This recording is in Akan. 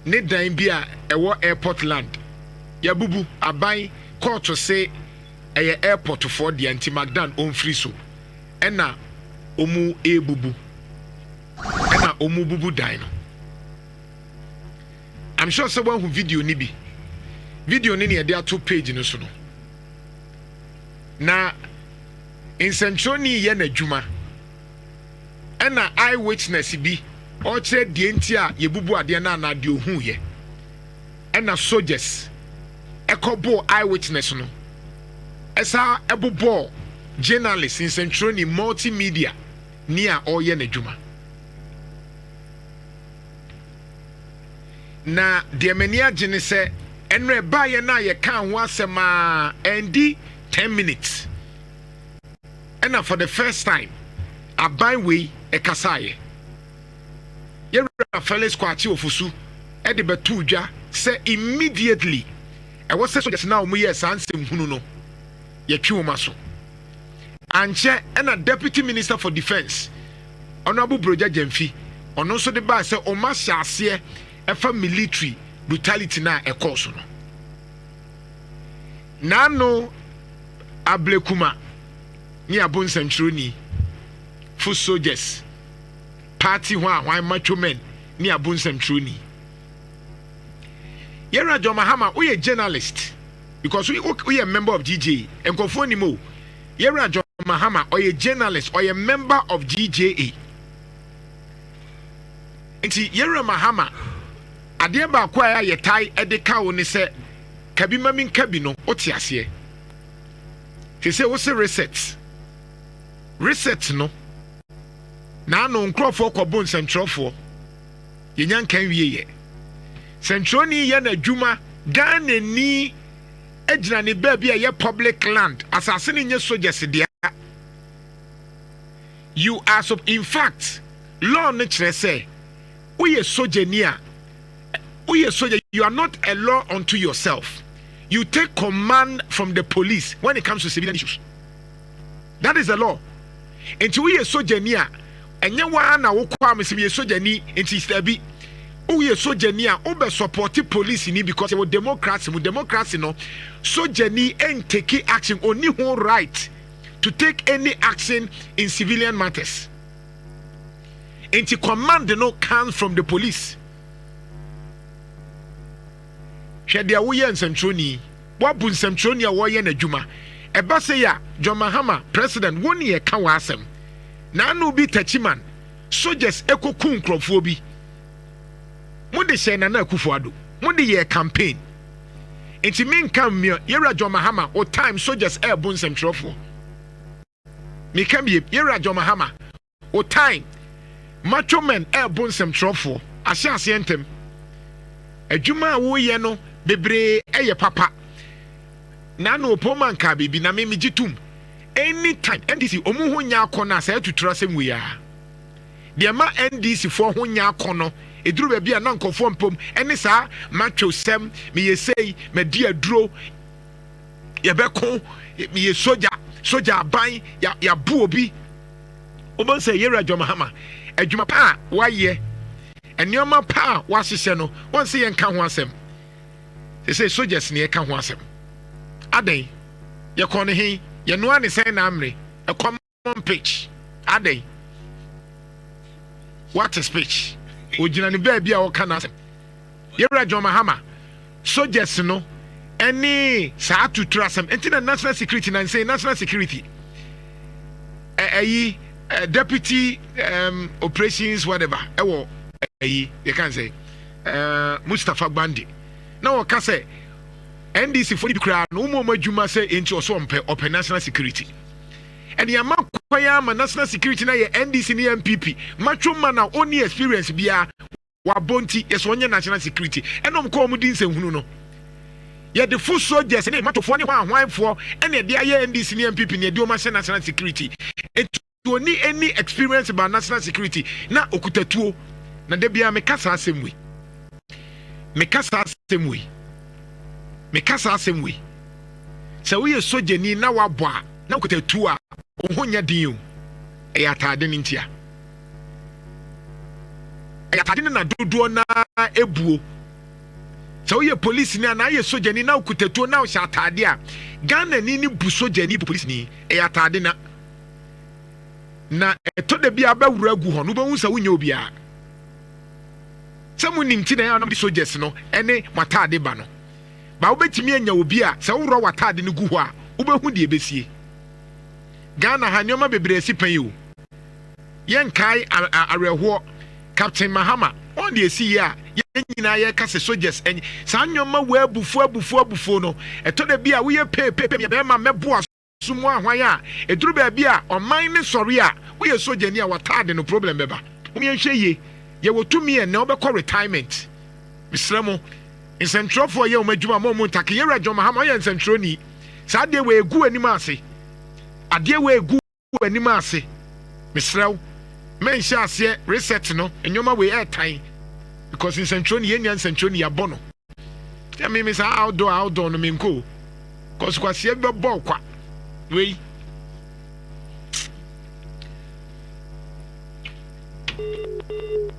ne dan bi a ɛwɔ airport land yabubu aban court to say ɛyɛ airport for the anti magdan onfiri so ɛna omu ebubu ɛna omu bubu dan no. I'm sure someone who video ni bi video ni yɛde ato page no so no na nsɛnkyerɛwni yɛ n'adwuma ɛna eyewitness bi ɔkyerɛ deɛ nti a yɛbubu adeɛ no ana deɛ ohu yɛ ɛna soldiers ɛkɔbɔɔ eyewitness no ɛsa ɛbobɔɔ journalist nsɛnkyerɛwni multimedia ni a ɔyɛ n'adwuma na deɛ m'ani agye ne sɛ ɛno ɛbaayɛ no a yɛka ho asɛm a ɛndi 10 minutes ɛna for the first time aban wei ɛkasaeɛ yɛwura Felix Kwakye Ofosu ɛde bɛto dwa sɛ immediately ɛwɔ sɛ soldiers na ɔmo yɛ saa nsɛm hunu no yɛtwe wɔn aso ankyɛ ɛna deputy minister for defence Honorable Broja Jemfi ɔno nso de baa sɛ ɔmo ahyɛ aseɛ ɛfa military brutality na ɛkɔɔ so no nano ablekuma ni abonsɛnkyerɛwni foot soldiers party ho a wan macho men ni abonsɛnkyerɛwni yɛra John Mahama woyɛ journalist because we are member of GJA nkɔfoɔ ni mo yɛra John Mahama ɔyɛ journalist ɔyɛ member of GJA nti yɛra Mahama adeɛ baako a yɛ tai ɛde ka wo ne sɛ kabi mami kabi no ɔte aseɛ te sɛ wo se reset no na no nkrɔfoɔ kɔbɔ nsɛnkyerɛfoɔ yɛnya nkan wie yɛ sɛnkyerɛwni yɛ n'adwuma Ghana ni agyina ne baabi a yɛ public land asase ne nyɛ soldiers deɛ you are so in fact law ne kyerɛ sɛ woyɛ sogyani a woyɛ soldier you are not a law unto yourself. You take command from the police when it comes to civilian issues. That is the law. Until we are sojourner, and you want to walk with me, sojourner, and she's be. We are sojourner, over support police in it because with democracy, no, sojourner ain't taking action, only whole right to take any action in civilian matters. Until command no comes from the police. Shedia woye nsɛnkyerɛwni wabu nsɛnkyerɛwni a wɔyɛ n'adwuma ɛba sɛ ya John Mahama president woni yɛ ka w'asɛm na anu bi tachiman soldiers ekoku nkrɔfoɔ bi mode hyɛ Nana Akufo-Addo mode yɛ campaign nti menka mmea yɛwura John Mahama o time soldiers ɛɛbo nsɛnkyerɛfoɔ meka bie yɛwura John Mahama o time macho men ɛɛbo nsɛnkyerɛfoɔ ahyɛ aseɛ ntɛm adwuma a woyɛ no bebre eye papa na no opoman ka bibi na me gitum anytime NDC omu ho nya akɔna sa atutura sɛm we ya de ma NDC fo ho nya akɔno eduru ba bia na nkɔfo mpom ɛne saa matwo sɛm me yesei me di aduro ye bɛko me ye soja aban ya bu obi obon sɛ yɛra John Mahama adwuma pa wayɛ eniyoma pa wahyehyɛ no won se yɛnka ho asɛm say soldiers ne yɛka ho asɛm adan yɛkɔ ne he yɛnoa ne sɛn na amre a common pitch adan what a speech ogina ne baabi a wɔka na asɛm yɛwura John Mahama soldiers no ɛne saa tutura asɛm enti na national security na say national security deputy operations whatever ɛwɔ you can say Mustafa Bandi now waka say NDC for the crowd no more adwuma say into so open national security and the amount kwaya ma national security na ye NDC ni MPP macho man na only experience bia wa bonti yes wonye national security enom ko mu din senhunu no ye the full soldiers ni matofo ni hwanfo ene de aye NDC ni MPP ni de o ma national security it only any experience about national security na okutatuo na de bia mekasa asɛm we sɛ woyɛ sojani na wabɔ a na okutatu a wo nya din o ɛyɛ atade ne ntia ɛyɛ atade ne na dodoɔ na ebuo so ye police ni na ye soja ni na okutetuo na ohya atade a Ghana ni bu soja ni police ni e atade na eto de bia abawura agu ho no behu sa wonya obia samu nimti na ya no bi soldiers no ene matade ba no ba wobetimi anya obi a sa woro watade no gu ho a wobehu de ebesie Ghana ha nyoma bebre si pan yo yen kai areho Captain Mahama on the esi a yen nyina ye kase soldiers en sa nyoma wa abufu no eto de bia wo ye pe be ma mebo sumu ahwan a eduru ba bia oman ne sori a wo ye soldier ni a watade no problem beba umi enhwe ye ye wotumi en na obekọ retirement misremo nsentro ye omadwuma mo ntake ye rajo Mahama ye nsentro ni sa de we egu anim ase ade we egu anim ase misrew men sha ase reset no enyoma we airtime because nsentro ni ye nya nsentro ni abono ya me sa outdoor no menko cause kwase be ball kwa we